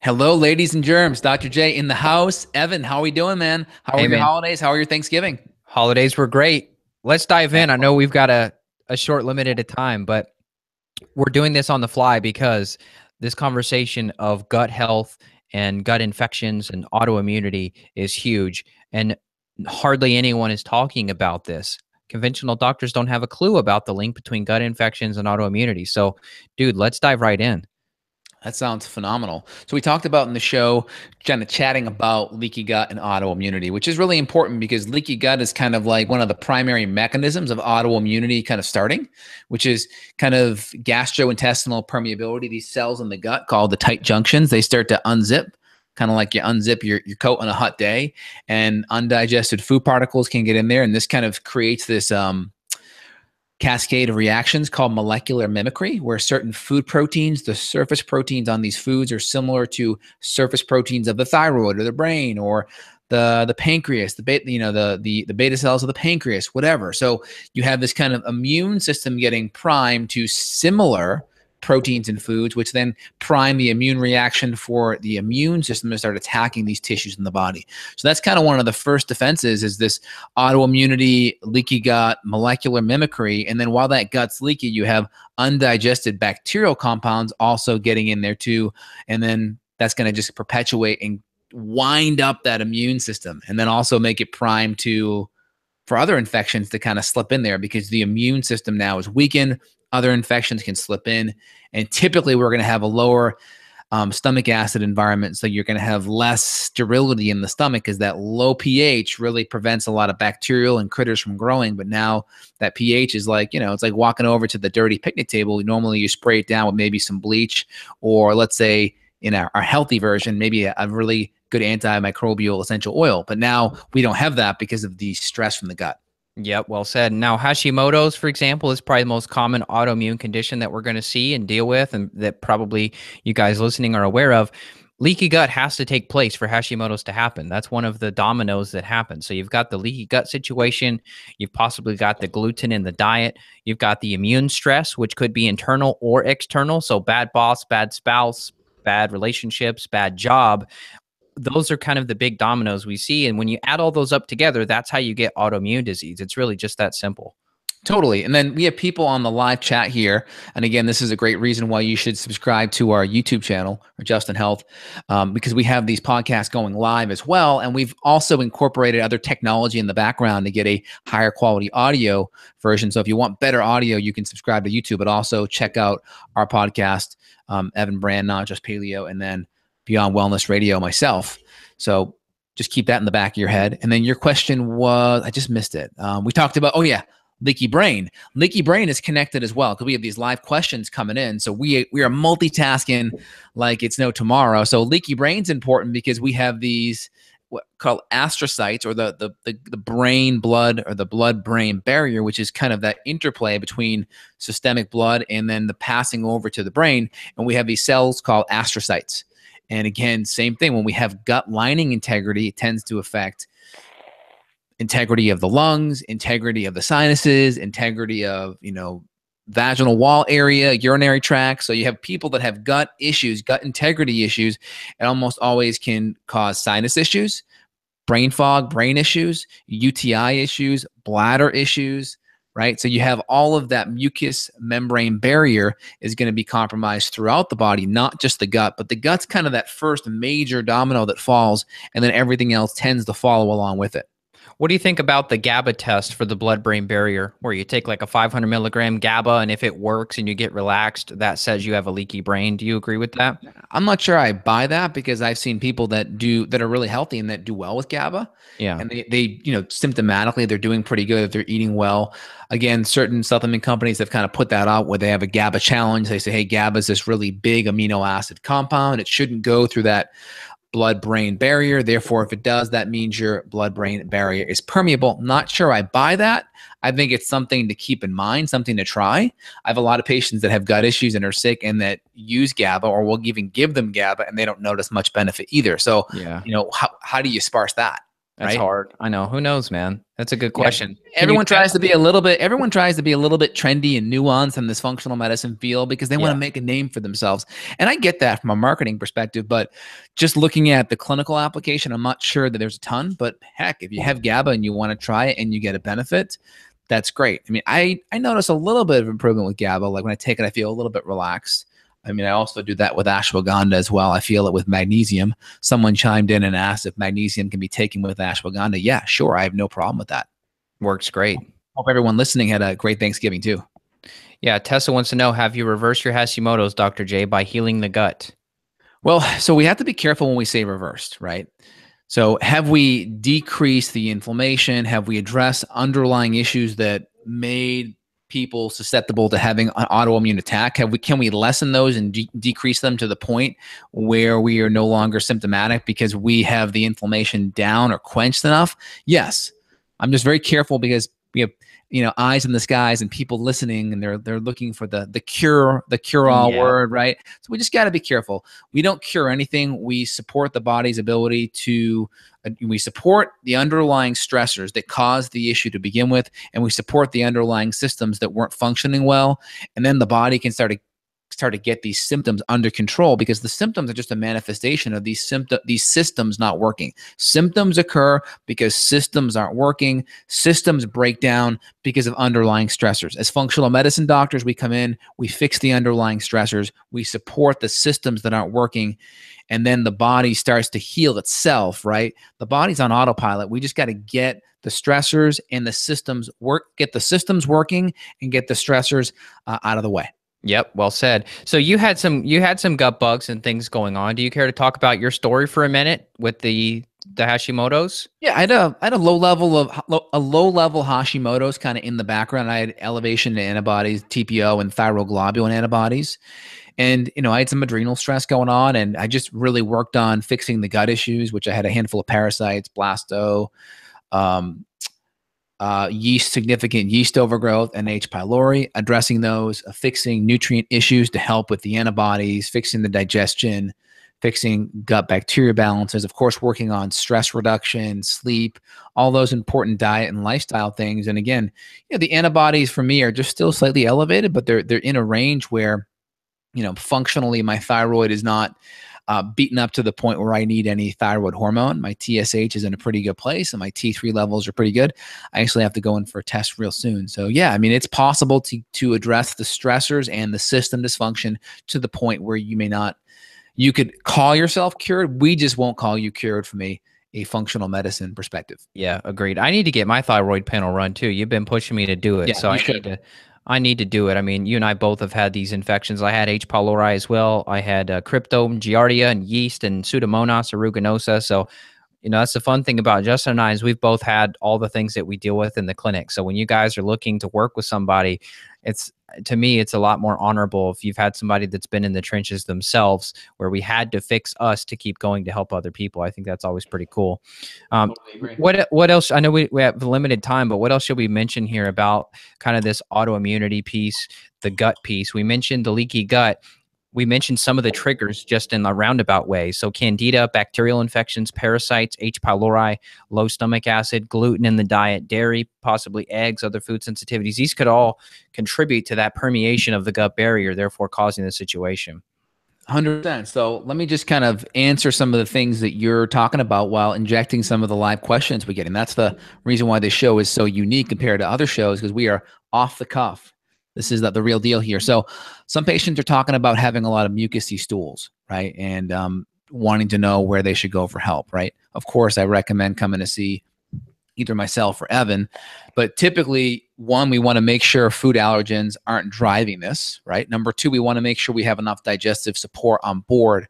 Hello, ladies and germs. Dr. J in the house. Evan, how are we doing, man? How are Hey your man, holidays? How are your Thanksgiving? holidays were great. Let's dive in. I Excellent. know we've got a short limited of time, but we're doing this on the fly because this conversation of gut health and gut infections and autoimmunity is huge. And hardly anyone is talking about this. Conventional doctors don't have a clue about the link between gut infections and autoimmunity. So, dude, let's dive right in. That sounds phenomenal. So we talked about in the show, kind of chatting about leaky gut and autoimmunity, which is really important because leaky gut is kind of like one of the primary mechanisms of autoimmunity kind of starting, which is kind of gastrointestinal permeability. These cells in the gut called the tight junctions, they start to unzip, kind of like you unzip your coat on a hot day, and undigested food particles can get in there. And this kind of creates this cascade of reactions called molecular mimicry, where certain food proteins, the surface proteins on these foods, are similar to surface proteins of the thyroid or the brain or the pancreas, the beta, the beta cells of the pancreas, whatever. So you have this kind of immune system getting primed to similar proteins in foods, which then prime the immune reaction for the immune system to start attacking these tissues in the body. So that's kind of one of the first defenses, is this autoimmunity, leaky gut, molecular mimicry. And then while that gut's leaky, you have undigested bacterial compounds also getting in there too. And then that's going to just perpetuate and wind up that immune system, and then also make it primed to for other infections to kind of slip in there, because the immune system now is weakened. Other infections can slip in. And typically we're going to have a lower stomach acid environment. So you're going to have less sterility in the stomach, because that low pH really prevents a lot of bacterial and critters from growing. But now that pH is like, it's like walking over to the dirty picnic table. Normally you spray it down with maybe some bleach, or let's say in our healthy version, maybe a really good antimicrobial essential oil. But now we don't have that because of the stress from the gut. Yep, well said. Now, Hashimoto's, for example, is probably the most common autoimmune condition that we're going to see and deal with, and that probably you guys listening are aware of. Leaky gut has to take place for Hashimoto's to happen. That's one of the dominoes that happen. So you've got the leaky gut situation. You've possibly got the gluten in the diet. You've got the immune stress, which could be internal or external. So bad boss, bad spouse, bad relationships, bad job. Those are kind of the big dominoes we see. And when you add all those up together, that's how you get autoimmune disease. It's really just that simple. Totally. And then we have people on the live chat here. And again, this is a great reason why you should subscribe to our YouTube channel, or Justin Health, because we have these podcasts going live as well. And we've also incorporated other technology in the background to get a higher quality audio version. So if you want better audio, you can subscribe to YouTube, but also check out our podcast, Evan Brand, Not Just Paleo, and then Beyond Wellness Radio, myself. So just keep that in the back of your head. And then your question was, I just missed it. We talked about, oh yeah, leaky brain. Leaky brain is connected as well, because we have these live questions coming in. So we are multitasking like it's no tomorrow. So leaky brain's important because we have these what called astrocytes, or the brain blood, or the blood brain barrier, which is kind of that interplay between systemic blood and then the passing over to the brain. And we have these cells called astrocytes. And again, same thing. When we have gut lining integrity, it tends to affect integrity of the lungs, integrity of the sinuses, integrity of, vaginal wall area, urinary tract. So you have people that have gut issues, gut integrity issues, and almost always can cause sinus issues, brain fog, brain issues, UTI issues, bladder issues, right? So you have all of that mucous membrane barrier is going to be compromised throughout the body, not just the gut, but the gut's kind of that first major domino that falls, and then everything else tends to follow along with it. What do you think about the GABA test for the blood-brain barrier, where you take like a 500 milligram GABA, and if it works and you get relaxed, that says you have a leaky brain? Do you agree with that? I'm not sure I buy that, because I've seen people that are really healthy and that do well with GABA, Yeah. and they symptomatically they're doing pretty good. They're eating well. Again, certain supplement companies have kind of put that out where they have a GABA challenge. They say, hey, GABA is this really big amino acid compound. It shouldn't go through that blood-brain barrier. Therefore, if it does, that means your blood-brain barrier is permeable. Not sure I buy that. I think it's something to keep in mind, something to try. I have a lot of patients that have gut issues and are sick and that use GABA, or we'll even give them GABA, and they don't notice much benefit either. So, Yeah. how do you sparse that? That's right? hard. I know. Who knows, man? That's a good Yeah. question. Can you Everyone tries test? to be a little bit, everyone tries to be a little bit trendy and nuanced in this functional medicine field because they want Yeah. to make a name for themselves. And I get that from a marketing perspective, but just looking at the clinical application, I'm not sure that there's a ton, but heck, if you have GABA and you want to try it and you get a benefit, that's great. I mean, I notice a little bit of improvement with GABA. Like when I take it, I feel a little bit relaxed. I mean, I also do that with ashwagandha as well. I feel it with magnesium. Someone chimed in and asked if magnesium can be taken with ashwagandha. Yeah, sure. I have no problem with that. Works great. Hope everyone listening had a great Thanksgiving too. Yeah. Tessa wants to know, have you reversed your Hashimoto's, Dr. J, by healing the gut? Well, so we have to be careful when we say reversed, right? So have we decreased the inflammation? Have we addressed underlying issues that made people susceptible to having an autoimmune attack? Can we lessen those and decrease them to the point where we are no longer symptomatic because we have the inflammation down or quenched enough? Yes. I'm just very careful because we have eyes in the skies and people listening, and they're looking for the cure all Yeah. word, right? So we just got to be careful. We don't cure anything. We support the body's ability to we support the underlying stressors that caused the issue to begin with, and we support the underlying systems that weren't functioning well, and then the body can start to get these symptoms under control, because the symptoms are just a manifestation of these systems not working. Symptoms occur because systems aren't working. Systems break down because of underlying stressors. As functional medicine doctors, we come in, we fix the underlying stressors, we support the systems that aren't working, and then the body starts to heal itself, right? The body's on autopilot. We just got to get the stressors and the systems get the systems working and get the stressors out of the way. Yep, well said. So you had some gut bugs and things going on. Do you care to talk about your story for a minute with the Hashimoto's? Yeah, I had a low level Hashimoto's kind of in the background. I had elevation to antibodies, TPO and thyroglobulin antibodies. And, I had some adrenal stress going on, and I just really worked on fixing the gut issues, which I had a handful of parasites, blasto, significant yeast overgrowth, and H. pylori, addressing those, fixing nutrient issues to help with the antibodies, fixing the digestion, fixing gut bacteria balances, of course, working on stress reduction, sleep, all those important diet and lifestyle things. And again, the antibodies for me are just still slightly elevated, but they're in a range where, functionally my thyroid is not beaten up to the point where I need any thyroid hormone. My TSH is in a pretty good place, and my T3 levels are pretty good. I actually have to go in for a test real soon. So yeah, I mean, it's possible to address the stressors and the system dysfunction to the point where you could call yourself cured. We just won't call you cured from a functional medicine perspective. Yeah, agreed. I need to get my thyroid panel run too. You've been pushing me to do it, Yeah, so you should. I need to do it. I mean, you and I both have had these infections. I had H. pylori as well. I had crypto, giardia, and yeast, and Pseudomonas aeruginosa. So, that's the fun thing about Justin and I is we've both had all the things that we deal with in the clinic. So when you guys are looking to work with somebody, to me, it's a lot more honorable if you've had somebody that's been in the trenches themselves, where we had to fix us to keep going to help other people. I think that's always pretty cool. Totally agree. What else? I know we have limited time, but what else should we mention here about kind of this autoimmunity piece, the gut piece? We mentioned the leaky gut. We mentioned some of the triggers just in a roundabout way. So candida, bacterial infections, parasites, H. pylori, low stomach acid, gluten in the diet, dairy, possibly eggs, other food sensitivities. These could all contribute to that permeation of the gut barrier, therefore causing the situation. 100%. So let me just kind of answer some of the things that you're talking about while injecting some of the live questions we get. And that's the reason why this show is so unique compared to other shows, because we are off the cuff. This is the real deal here. So some patients are talking about having a lot of mucousy stools, right? And wanting to know where they should go for help, right? Of course, I recommend coming to see either myself or Evan. But typically, one, we want to make sure food allergens aren't driving this, right? Number two, we want to make sure we have enough digestive support on board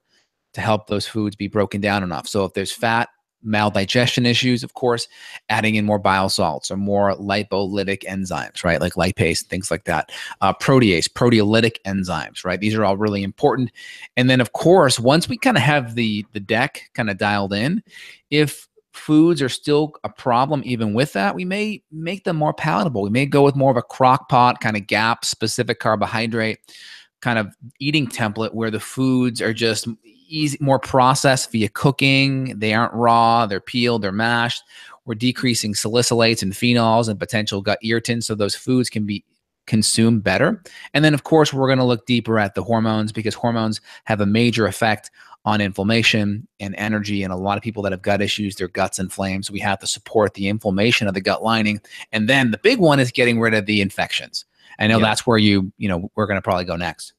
to help those foods be broken down enough. So if there's fat, maldigestion issues, of course, adding in more bile salts or more lipolytic enzymes, right? Like lipase, things like that. Protease, proteolytic enzymes, right? These are all really important. And then, of course, once we kind of have the deck kind of dialed in, if foods are still a problem even with that, we may make them more palatable. We may go with more of a crock pot kind of GAP specific carbohydrate kind of eating template where the foods are just, easy, more processed via cooking. They aren't raw, they're peeled, they're mashed. We're decreasing salicylates and phenols and potential gut irritants, so those foods can be consumed better. And then, of course, we're going to look deeper at the hormones, because hormones have a major effect on inflammation and energy. And a lot of people that have gut issues, their gut's inflamed. So we have to support the inflammation of the gut lining. And then the big one is getting rid of the infections. I know that's where we're going to probably go next.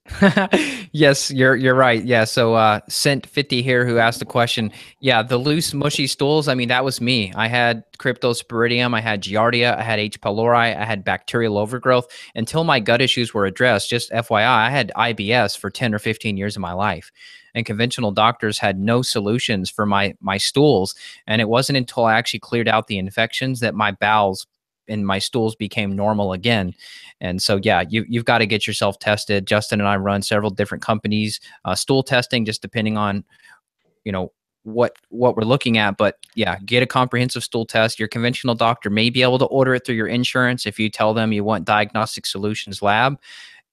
Yes, you're right. Yeah. So Scent 50 here, who asked the question. Yeah, the loose, mushy stools. I mean, that was me. I had cryptosporidium, I had giardia, I had H. pylori, I had bacterial overgrowth. Until my gut issues were addressed, just FYI, I had IBS for 10 or 15 years of my life. And conventional doctors had no solutions for my stools. And it wasn't until I actually cleared out the infections that my bowels and my stools became normal again. And so, yeah, you've got to get yourself tested. Justin and I run several different companies, stool testing, just depending on, what we're looking at. But yeah, get a comprehensive stool test. Your conventional doctor may be able to order it through your insurance. If you tell them you want Diagnostic Solutions Lab,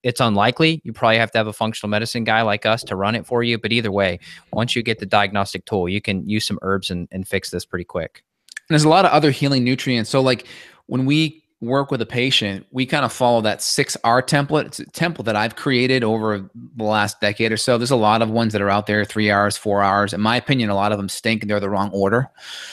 it's unlikely. You probably have to have a functional medicine guy like us to run it for you. But either way, once you get the diagnostic tool, you can use some herbs and fix this pretty quick. And there's a lot of other healing nutrients. So like when we work with a patient, we kind of follow that 6R template. It's a template that I've created over the last decade or so. There's a lot of ones that are out there, 3Rs, 4Rs. In my opinion, a lot of them stink and they're the wrong order.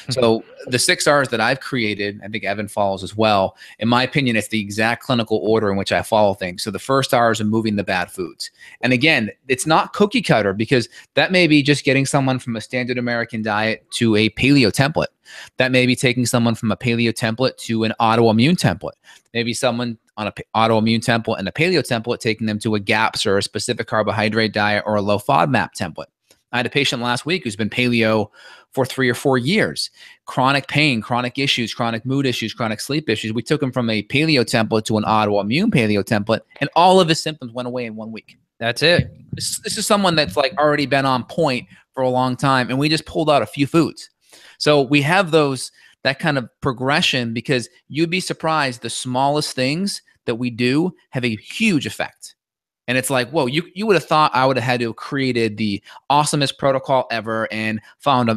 So the 6Rs that I've created, I think Evan follows as well. In my opinion, it's the exact clinical order in which I follow things. So the first R is removing the bad foods. And again, it's not cookie cutter, because that may be just getting someone from a standard American diet to a paleo template. That may be taking someone from a paleo template to an autoimmune template. Maybe someone on an autoimmune template and a paleo template, taking them to a GAPS or a specific carbohydrate diet or a low FODMAP template. I had a patient last week who's been paleo for 3 or 4 years. Chronic pain, chronic issues, chronic mood issues, chronic sleep issues. We took him from a paleo template to an autoimmune paleo template, and all of his symptoms went away in 1 week. That's it. This is someone that's like already been on point for a long time, and we just pulled out a few foods. So we have that kind of progression, because you'd be surprised the smallest things that we do have a huge effect. And it's like, whoa, you would have thought I would have had to have created the awesomest protocol ever and found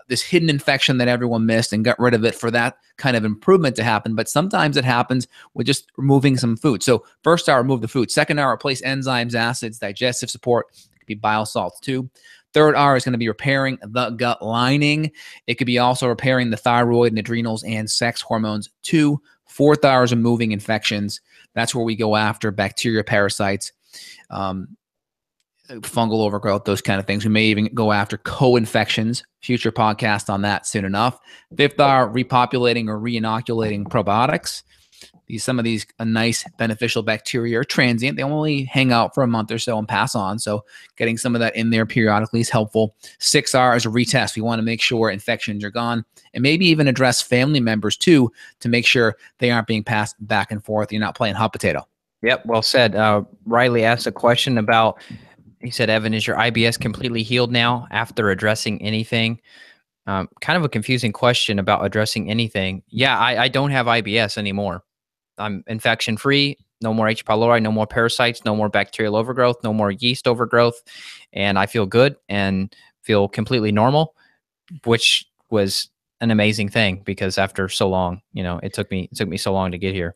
this hidden infection that everyone missed and got rid of it for that kind of improvement to happen. But sometimes it happens with just removing some food. So first hour, remove the food. Second hour, replace enzymes, acids, digestive support. It could be bile salts too. Third R is going to be repairing the gut lining. It could be also repairing the thyroid and adrenals and sex hormones too. Fourth R is removing infections. That's where we go after bacteria, parasites, fungal overgrowth, those kind of things. We may even go after co-infections. Future podcast on that soon enough. Fifth R, repopulating or re-inoculating probiotics. Some of these nice beneficial bacteria are transient. They only hang out for a month or so and pass on. So getting some of that in there periodically is helpful. 6R is a retest. We want to make sure infections are gone, and maybe even address family members too, to make sure they aren't being passed back and forth. You're not playing hot potato. Yep, well said. Riley asked a question about, he said, Evan, is your IBS completely healed now after addressing anything? Kind of a confusing question about addressing anything. Yeah, I don't have IBS anymore. I'm infection-free, no more H. pylori, no more parasites, no more bacterial overgrowth, no more yeast overgrowth, and I feel good and feel completely normal, which was an amazing thing, because after so long, it took me so long to get here.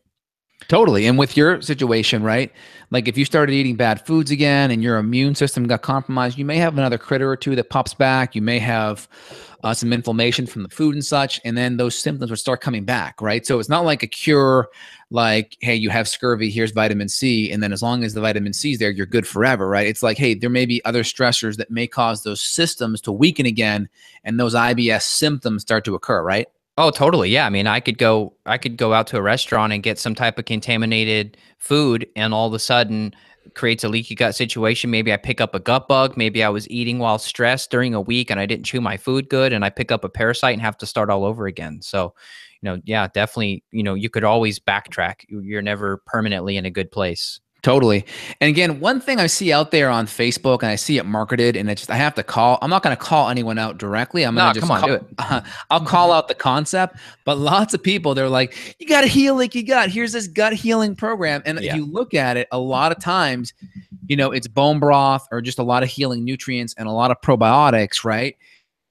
Totally. And with your situation, right? Like if you started eating bad foods again and your immune system got compromised, you may have another critter or two that pops back. You may have some inflammation from the food and such, and then those symptoms would start coming back, right? So it's not like a cure, like, hey, you have scurvy, here's vitamin C, and then as long as the vitamin C is there, you're good forever, right? It's like, hey, there may be other stressors that may cause those systems to weaken again, and those IBS symptoms start to occur, right? Oh, totally. Yeah. I mean, I could go out to a restaurant and get some type of contaminated food, and all of a sudden creates a leaky gut situation. Maybe I pick up a gut bug. Maybe I was eating while stressed during a week and I didn't chew my food good, and I pick up a parasite and have to start all over again. So, yeah, definitely, you could always backtrack. You're never permanently in a good place. Totally. And again, one thing I see out there on Facebook and I see it marketed and it's just, I have to call, I'm not going to call anyone out directly. I'm going to No, come just on, call, do it. I'll call out the concept, but lots of people, they're like, you got to heal leaky gut. Here's this gut healing program. And if Yeah. you look at it, a lot of times, it's bone broth or just a lot of healing nutrients and a lot of probiotics, right?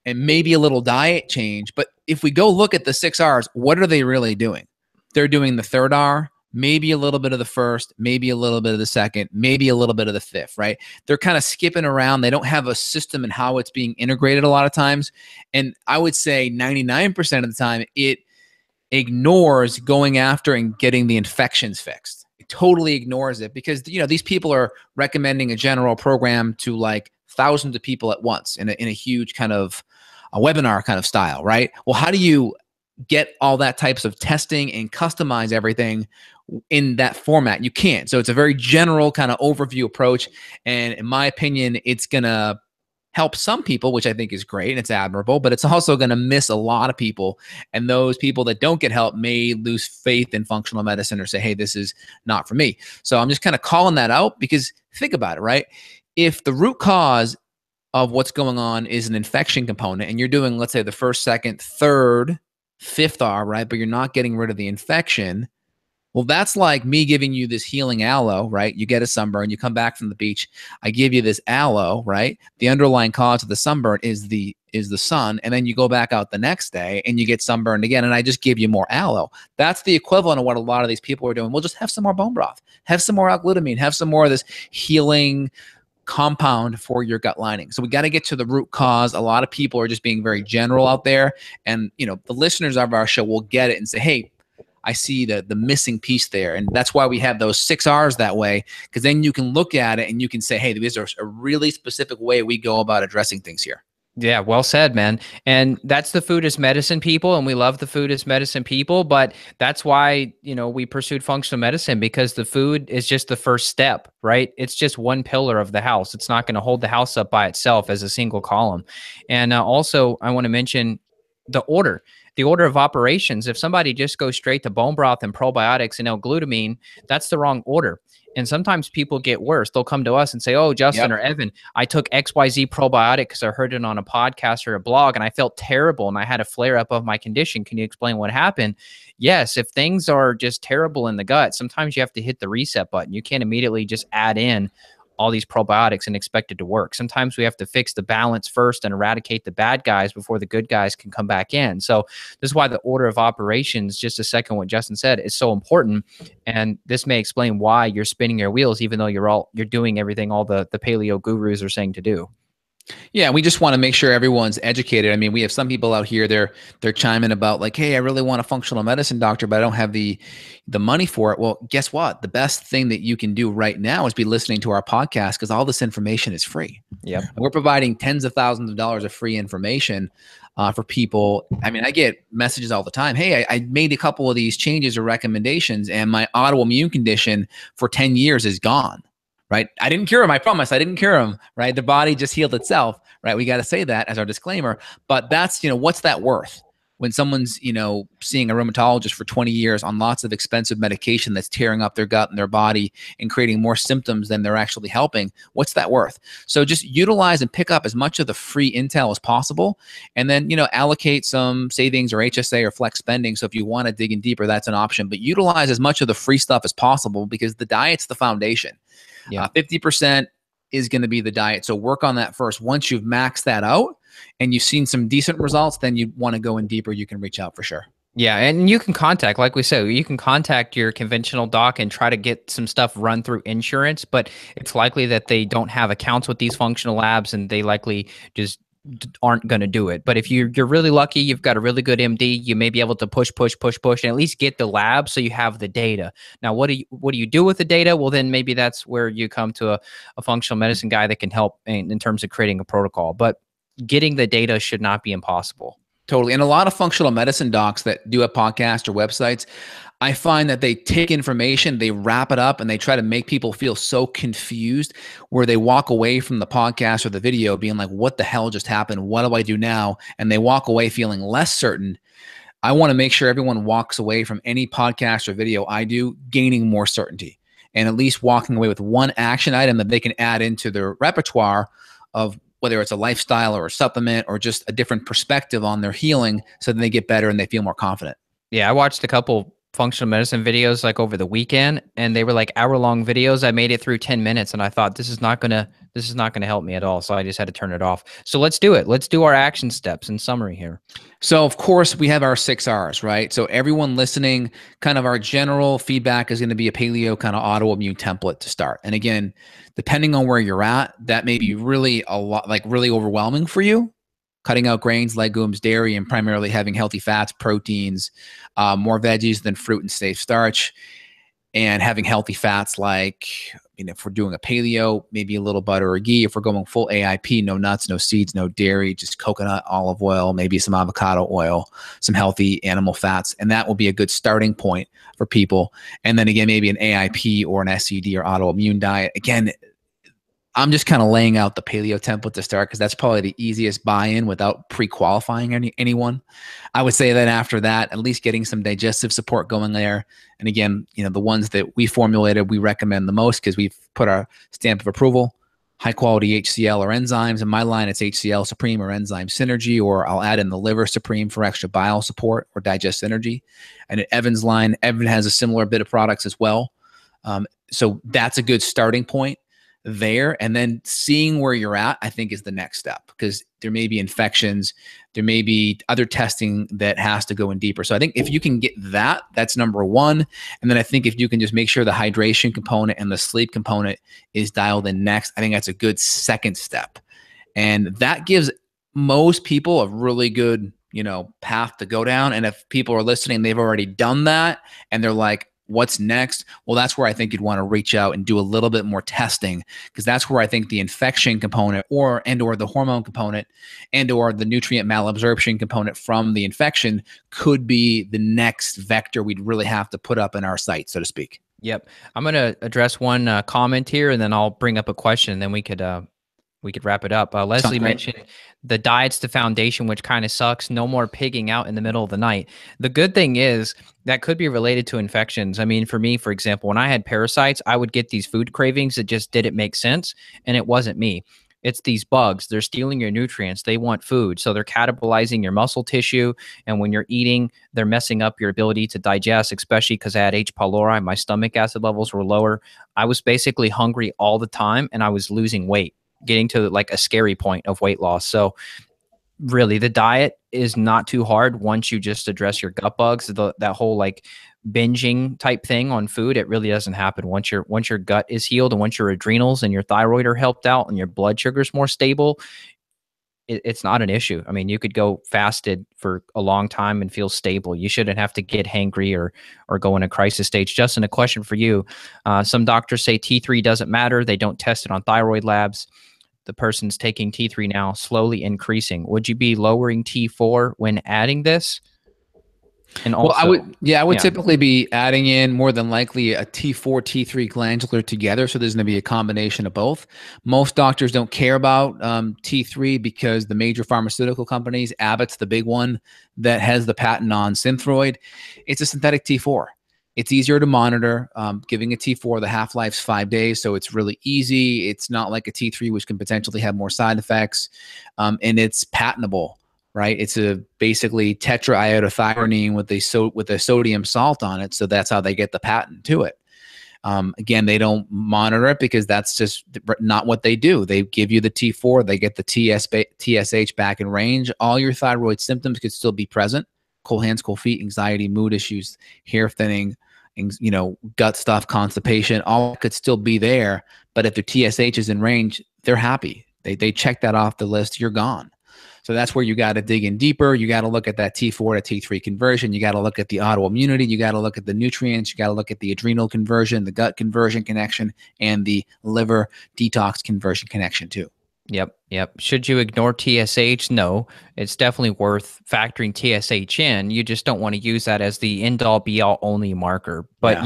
And maybe a little diet change. But if we go look at the 6 R's, what are they really doing? They're doing the third R, maybe a little bit of the first, maybe a little bit of the second, maybe a little bit of the fifth, right? They're kind of skipping around. They don't have a system in how it's being integrated a lot of times. And I would say 99% of the time, it ignores going after and getting the infections fixed. It totally ignores it because, these people are recommending a general program to like thousands of people at once in a huge kind of a webinar kind of style, right? Well, how do you get all that types of testing and customize everything in that format? You can't. So it's a very general kind of overview approach. And in my opinion, it's going to help some people, which I think is great and it's admirable, but it's also going to miss a lot of people. And those people that don't get help may lose faith in functional medicine or say, hey, this is not for me. So I'm just kind of calling that out because think about it, right? If the root cause of what's going on is an infection component and you're doing, let's say, the first, second, third, fifth R, right? But you're not getting rid of the infection. Well, that's like me giving you this healing aloe, right? You get a sunburn, you come back from the beach, I give you this aloe, right? The underlying cause of the sunburn is the sun, and then you go back out the next day and you get sunburned again, and I just give you more aloe. That's the equivalent of what a lot of these people are doing. We'll just have some more bone broth, have some more L-glutamine, have some more of this healing compound for your gut lining. So we got to get to the root cause. A lot of people are just being very general out there, and the listeners of our show will get it and say, hey, I see the missing piece there. And that's why we have those 6 R's that way, because then you can look at it and you can say, hey, these are a really specific way we go about addressing things here. Yeah, well said, man. And that's the food as medicine people, and we love the food as medicine people, but that's why, we pursued functional medicine, because the food is just the first step, right? It's just one pillar of the house. It's not going to hold the house up by itself as a single column. And also, I want to mention the order of operations. If somebody just goes straight to bone broth and probiotics and L-glutamine, that's the wrong order. And sometimes people get worse. They'll come to us and say, oh, Justin or Evan, I took XYZ probiotic because I heard it on a podcast or a blog and I felt terrible and I had a flare up of my condition. Can you explain what happened? Yes, if things are just terrible in the gut, sometimes you have to hit the reset button. You can't immediately just add in all these probiotics and expect it to work. Sometimes we have to fix the balance first and eradicate the bad guys before the good guys can come back in. So this is why the order of operations, just a second what Justin said, is so important. And this may explain why you're spinning your wheels, even though you're doing everything all the paleo gurus are saying to do. Yeah, we just want to make sure everyone's educated. I mean, we have some people out here, they're chiming about like, hey, I really want a functional medicine doctor, but I don't have the money for it. Well, guess what? The best thing that you can do right now is be listening to our podcast, because all this information is free. Yep. We're providing tens of thousands of dollars of free information for people. I mean, I get messages all the time. Hey, I made a couple of these changes or recommendations and my autoimmune condition for 10 years is gone. Right? I didn't cure him. I promise I didn't cure him. Right? The body just healed itself. Right? We got to say that as our disclaimer. But that's, what's that worth? When someone's, seeing a rheumatologist for 20 years on lots of expensive medication that's tearing up their gut and their body and creating more symptoms than they're actually helping, what's that worth? So just utilize and pick up as much of the free intel as possible. And then, allocate some savings or HSA or flex spending. So if you want to dig in deeper, that's an option. But utilize as much of the free stuff as possible, because the diet's the foundation. 50% is going to be the diet. So work on that first. Once you've maxed that out and you've seen some decent results, then you want to go in deeper. You can reach out for sure. Yeah. And you can contact, like we said, you can contact your conventional doc and try to get some stuff run through insurance, but it's likely that they don't have accounts with these functional labs and they likely just aren't going to do it. But if you're really lucky, you've got a really good MD, you may be able to push, and at least get the lab so you have the data. Now, what do you do with the data? Well, then maybe that's where you come to a functional medicine guy that can help in terms of creating a protocol. But getting the data should not be impossible. Totally. And a lot of functional medicine docs that do a podcast or websites, I find that they take information, they wrap it up, and they try to make people feel so confused where they walk away from the podcast or the video being like, what the hell just happened? What do I do now? And they walk away feeling less certain. I want to make sure everyone walks away from any podcast or video I do gaining more certainty. and at least walking away with one action item that they can add into their repertoire of whether it's a lifestyle or a supplement or just a different perspective on their healing, so then they get better and they feel more confident. Yeah, I watched a couple functional medicine videos like over the weekend, and they were like hour-long videos. I made it through 10 minutes and I thought this is not gonna help me at all. So I just had to turn it off. So let's do it. Let's do our action steps in summary here. So of course we have our 6 R's, right? So everyone listening, kind of our general feedback is going to be a paleo kind of autoimmune template to start. And again, depending on where you're at, that may be really a lot, like really overwhelming for you. Cutting out grains, legumes, dairy, and primarily having healthy fats, proteins, more veggies than fruit and safe starch, and having healthy fats like, if we're doing a paleo, maybe a little butter or ghee. If we're going full AIP, no nuts, no seeds, no dairy, just coconut, olive oil, maybe some avocado oil, some healthy animal fats. And that will be a good starting point for people. And then again, maybe an AIP or an SCD or autoimmune diet. Again, I'm just kind of laying out the paleo template to start because that's probably the easiest buy-in without pre-qualifying anyone. I would say that after that, at least getting some digestive support going there. And again, the ones that we formulated, we recommend the most because we've put our stamp of approval, high quality HCl or enzymes. In my line, it's HCl Supreme or Enzyme Synergy, or I'll add in the Liver Supreme for extra bile support or digest synergy. And at Evan's line, Evan has a similar bit of products as well. So that's a good starting point there, and then seeing where you're at, I think, is the next step, because there may be infections, there may be other testing that has to go in deeper. So I think if you can get that, that's number one. And then I think if you can just make sure the hydration component and the sleep component is dialed in next, I think that's a good second step. And that gives most people a really good, path to go down. And if people are listening, they've already done that and they're like, what's next? Well, that's where I think you'd want to reach out and do a little bit more testing, because that's where I think the infection component or the hormone component or the nutrient malabsorption component from the infection could be the next vector we'd really have to put up in our site, so to speak. Yep. I'm going to address one comment here, and then I'll bring up a question, and then we could wrap it up. Leslie mentioned the diet's the foundation, which kind of sucks. No more pigging out in the middle of the night. The good thing is that could be related to infections. I mean, for me, for example, when I had parasites, I would get these food cravings that just didn't make sense, and it wasn't me. It's these bugs. They're stealing your nutrients. They want food. So they're catabolizing your muscle tissue. And when you're eating, they're messing up your ability to digest, especially because I had H. pylori. My stomach acid levels were lower. I was basically hungry all the time, and I was losing weight, getting to like a scary point of weight loss. So really, the diet is not too hard once you just address your gut bugs. That whole like binging type thing on food, it really doesn't happen once your gut is healed, and once your adrenals and your thyroid are helped out and your blood sugar is more stable. It's not an issue. I mean, you could go fasted for a long time and feel stable. You shouldn't have to get hangry or go in a crisis stage. Justin, a question for you. Some doctors say T3 doesn't matter. They don't test it on thyroid labs. The person's taking T3 now, slowly increasing. Would you be lowering T4 when adding this? And also, I would typically be adding in more than likely a T4, T3 glandular together. So there's going to be a combination of both. Most doctors don't care about T3 because the major pharmaceutical companies, Abbott's the big one that has the patent on Synthroid. It's a synthetic T4. It's easier to monitor. Giving a T4, the half-life's 5 days, so it's really easy. It's not like a T3, which can potentially have more side effects, and it's patentable, right? It's a basically tetraiodothyronine with a sodium salt on it, so that's how they get the patent to it. Again, they don't monitor it because that's just not what they do. They give you the T4, they get the TSH back in range. All your thyroid symptoms could still be present: cold hands, cold feet, anxiety, mood issues, hair thinning, gut stuff, constipation, all could still be there. But if their TSH is in range, they're happy. They check that off the list, you're gone. So that's where you got to dig in deeper. You got to look at that T4 to T3 conversion. You got to look at the autoimmunity. You got to look at the nutrients. You got to look at the adrenal conversion, the gut conversion connection, and the liver detox conversion connection too. Yep. Should you ignore TSH? No, it's definitely worth factoring TSH in. You just don't want to use that as the end-all be-all only marker. But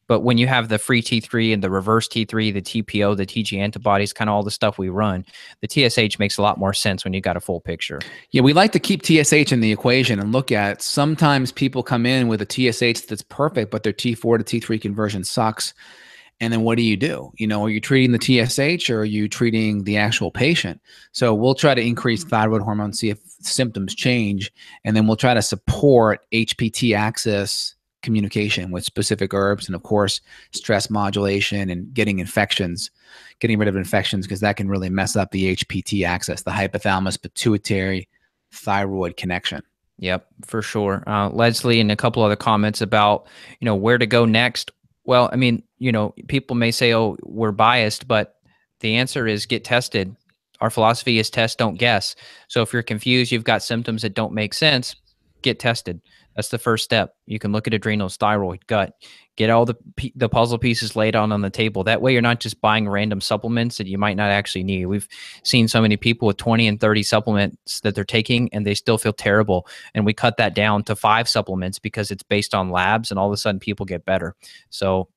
but when you have the free T3 and the reverse T3, the TPO, the TG antibodies, kind of all the stuff we run, the TSH makes a lot more sense when you got a full picture. Yeah, we like to keep TSH in the equation and look at, sometimes people come in with a TSH that's perfect, but their T4 to T3 conversion sucks. And then what do? Are you treating the TSH or are you treating the actual patient? So we'll try to increase thyroid hormone, see if symptoms change, and then we'll try to support HPT axis communication with specific herbs, and of course, stress modulation and getting rid of infections, because that can really mess up the HPT axis, the hypothalamus pituitary thyroid connection. Yep, for sure. Leslie, and a couple other comments about, where to go next. Well, I mean, people may say, oh, we're biased, but the answer is get tested. Our philosophy is test, don't guess. So if you're confused, you've got symptoms that don't make sense, get tested. That's the first step. You can look at adrenals, thyroid, gut, get all the puzzle pieces laid on the table. That way you're not just buying random supplements that you might not actually need. We've seen so many people with 20 and 30 supplements that they're taking and they still feel terrible. And we cut that down to 5 supplements because it's based on labs, and all of a sudden people get better. So,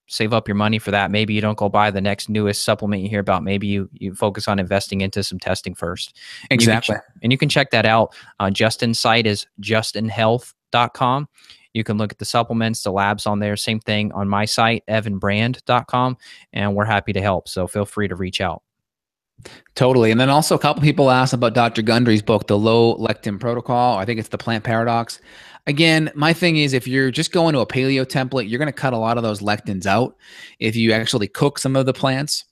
save up your money for that. Maybe you don't go buy the next newest supplement you hear about. Maybe you focus on investing into some testing first. Exactly. And you can check that out. Justin's site is justinhealth.com. You can look at the supplements, the labs on there. Same thing on my site, evanbrand.com, and we're happy to help. So feel free to reach out. Totally. And then also a couple people asked about Dr. Gundry's book, The Low Lectin Protocol. I think it's The Plant Paradox. Again, my thing is, if you're just going to a paleo template, you're going to cut a lot of those lectins out. If you actually cook some of the plants,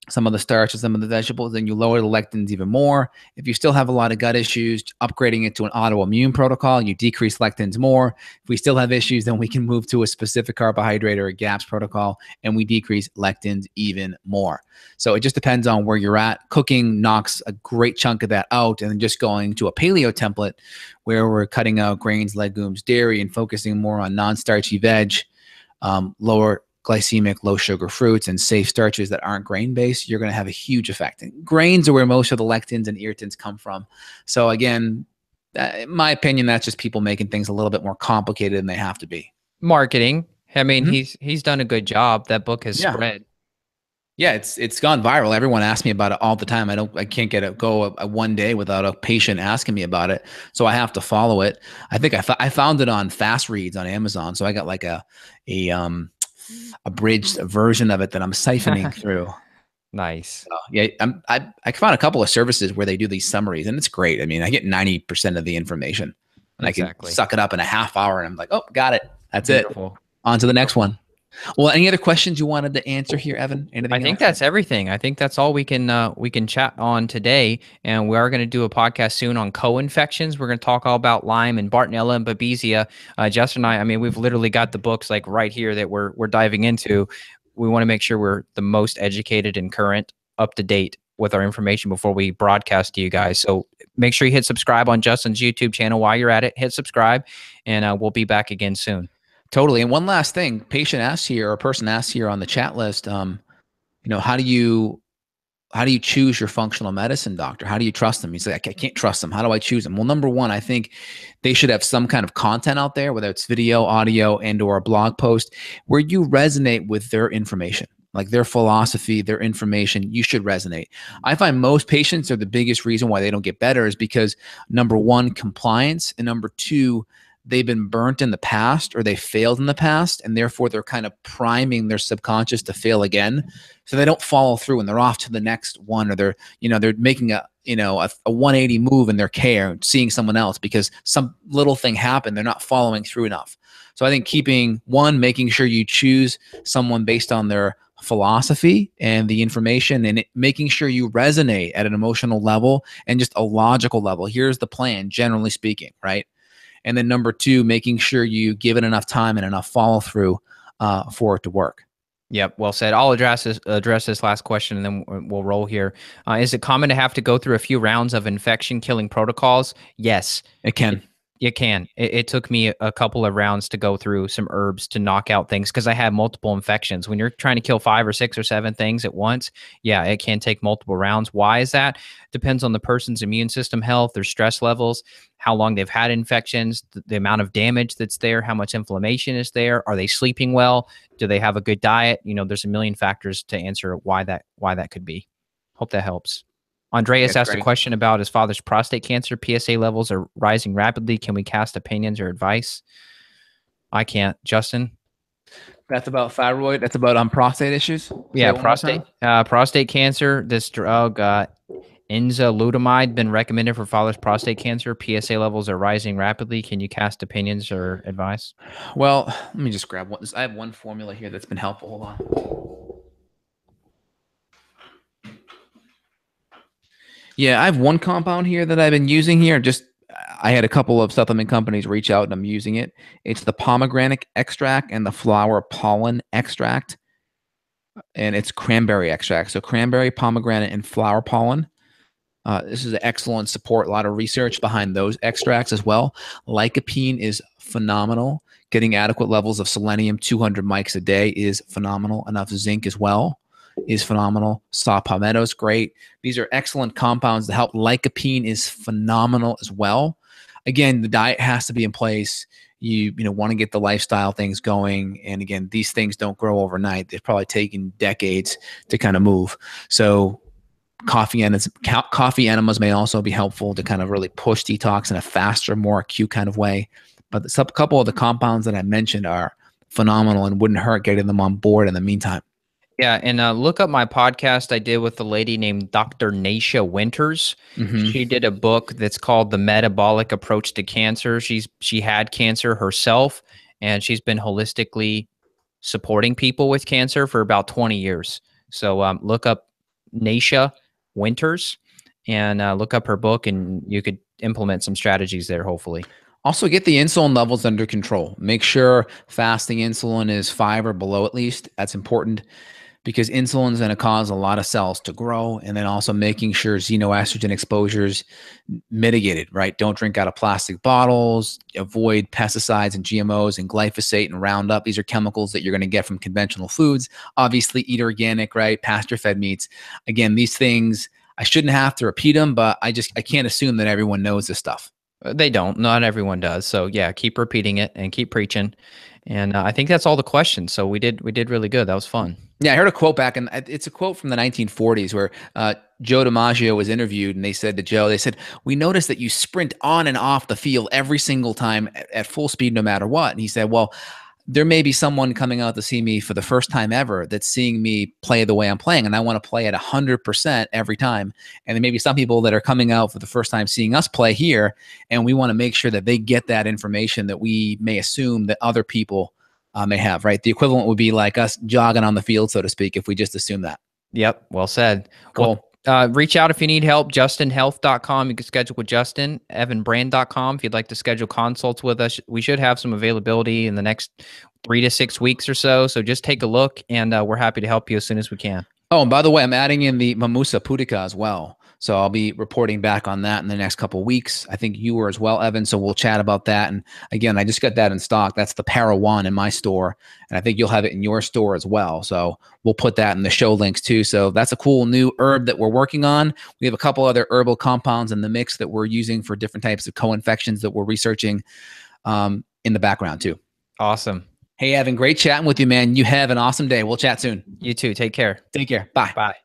some of the starches, some of the vegetables, then you lower the lectins even more. If you still have a lot of gut issues, upgrading it to an autoimmune protocol, you decrease lectins more. If we still have issues, then we can move to a specific carbohydrate or a GAPS protocol, and we decrease lectins even more. So it just depends on where you're at. Cooking knocks a great chunk of that out, and then just going to a paleo template where we're cutting out grains, legumes, dairy, and focusing more on non-starchy veg, lower glycemic, low sugar fruits, and safe starches that aren't grain-based, you're going to have a huge effect. And grains are where most of the lectins and irritants come from. So again, in my opinion, that's just people making things a little bit more complicated than they have to be. Marketing. I mean, he's done a good job. That book has spread. Yeah, it's gone viral. Everyone asks me about it all the time. I can't go a one day without a patient asking me about it. So I have to follow it. I think I found it on Fast Reads on Amazon. So I got like a abridged version of it that I'm siphoning through. Nice. So, yeah, I found a couple of services where they do these summaries, and it's great. I mean, I get 90% of the information, and I can suck it up in a half hour, and I'm like, oh, got it. That's Beautiful. It. On to the next one. Well, any other questions you wanted to answer here, Evan? Anything I think that's everything. I think that's all we can chat on today. And we are going to do a podcast soon on co-infections. We're going to talk all about Lyme and Bartonella and Babesia. Justin and I mean, we've literally got the books like right here that we're diving into. We want to make sure we're the most educated and current, up to date with our information before we broadcast to you guys. So make sure you hit subscribe on Justin's YouTube channel while you're at it. Hit subscribe, and we'll be back again soon. Totally. And one last thing, patient asks here, or person asks here on the chat list, how do you choose your functional medicine doctor? How do you trust them? He's like, I can't trust them. How do I choose them? Well, number one, I think they should have some kind of content out there, whether it's video, audio, and or a blog post, where you resonate with their information, like their philosophy, their information. You should resonate. I find most patients are the biggest reason why they don't get better is because number one, compliance, and number two, they've been burnt in the past or they failed in the past, and therefore they're kind of priming their subconscious to fail again. So they don't follow through and they're off to the next one, or they're making a 180 move in their care, seeing someone else because some little thing happened. They're not following through enough. So I think making sure you choose someone based on their philosophy and the information, and making sure you resonate at an emotional level and just a logical level. Here's the plan, generally speaking, right? And then number two, making sure you give it enough time and enough follow through for it to work. Yep, well said. I'll address this last question, and then we'll roll here. Is it common to have to go through a few rounds of infection-killing protocols? Yes, it can. It can. It took me a couple of rounds to go through some herbs to knock out things because I had multiple infections. When you're trying to kill 5 or 6 or 7 things at once, yeah, it can take multiple rounds. Why is that? Depends on the person's immune system health, their stress levels, how long they've had infections, the amount of damage that's there, how much inflammation is there, are they sleeping well, do they have a good diet? There's a million factors to answer why that could be. Hope that helps. Andreas asked a question about his father's prostate cancer. PSA levels are rising rapidly. Can we cast opinions or advice? I can't. Justin? That's about thyroid. That's about prostate issues. Say Yeah, it one more time. prostate cancer. This drug, enzalutamide, been recommended for father's prostate cancer. PSA levels are rising rapidly. Can you cast opinions or advice? Well, let me just grab one. I have one formula here that's been helpful. Hold on. Yeah, I have one compound here that I've been using here. Just I had a couple of supplement companies reach out and I'm using it. It's the pomegranate extract and the flower pollen extract, and it's cranberry extract. So cranberry, pomegranate, and flower pollen. This is an excellent support. A lot of research behind those extracts as well. Lycopene is phenomenal. Getting adequate levels of selenium, 200 mics a day, is phenomenal. Enough zinc as well is phenomenal. Saw palmetto is great. These are excellent compounds to help. Lycopene is phenomenal as well. Again, the diet has to be in place. You want to get the lifestyle things going. And again, these things don't grow overnight. They've probably taken decades to kind of move. So coffee enemas may also be helpful to kind of really push detox in a faster, more acute kind of way. But a couple of the compounds that I mentioned are phenomenal and wouldn't hurt getting them on board in the meantime. Yeah, and look up my podcast I did with a lady named Dr. Naisha Winters. She did a book that's called The Metabolic Approach to Cancer. She had cancer herself, and she's been holistically supporting people with cancer for about 20 years. So look up Naisha Winters and look up her book, and you could implement some strategies there, hopefully. Also, get the insulin levels under control. Make sure fasting insulin is 5 or below at least. That's important because insulin is going to cause a lot of cells to grow. And then also making sure xenoestrogen exposures mitigated, right? Don't drink out of plastic bottles, avoid pesticides and GMOs and glyphosate and Roundup. These are chemicals that you're going to get from conventional foods. Obviously, eat organic, right? Pasture-fed meats. Again, these things, I shouldn't have to repeat them, but I can't assume that everyone knows this stuff. They don't. Not everyone does. So yeah, keep repeating it and keep preaching. And I think that's all the questions. So we did really good. That was fun. Yeah, I heard a quote back, and it's a quote from the 1940s where Joe DiMaggio was interviewed, and they said to Joe, "We noticed that you sprint on and off the field every single time at full speed, no matter what." And he said, "Well, there may be someone coming out to see me for the first time ever that's seeing me play the way I'm playing, and I want to play at 100% every time. And there may be some people that are coming out for the first time seeing us play here, and we want to make sure that they get that information that we may assume that other people may have, right? The equivalent would be like us jogging on the field, so to speak, if we just assume that." Yep. Well said. Cool. Well, reach out if you need help. justinhealth.com. You can schedule with Justin. evanbrand.com. If you'd like to schedule consults with us, we should have some availability in the next 3 to 6 weeks or so. So just take a look, and we're happy to help you as soon as we can. Oh, and by the way, I'm adding in the Mimosa pudica as well. So I'll be reporting back on that in the next couple of weeks. I think you were as well, Evan. So we'll chat about that. And again, I just got that in stock. That's the Para One in my store. And I think you'll have it in your store as well. So we'll put that in the show links too. So that's a cool new herb that we're working on. We have a couple other herbal compounds in the mix that we're using for different types of co-infections that we're researching in the background too. Awesome. Hey, Evan, great chatting with you, man. You have an awesome day. We'll chat soon. You too. Take care. Take care. Bye. Bye.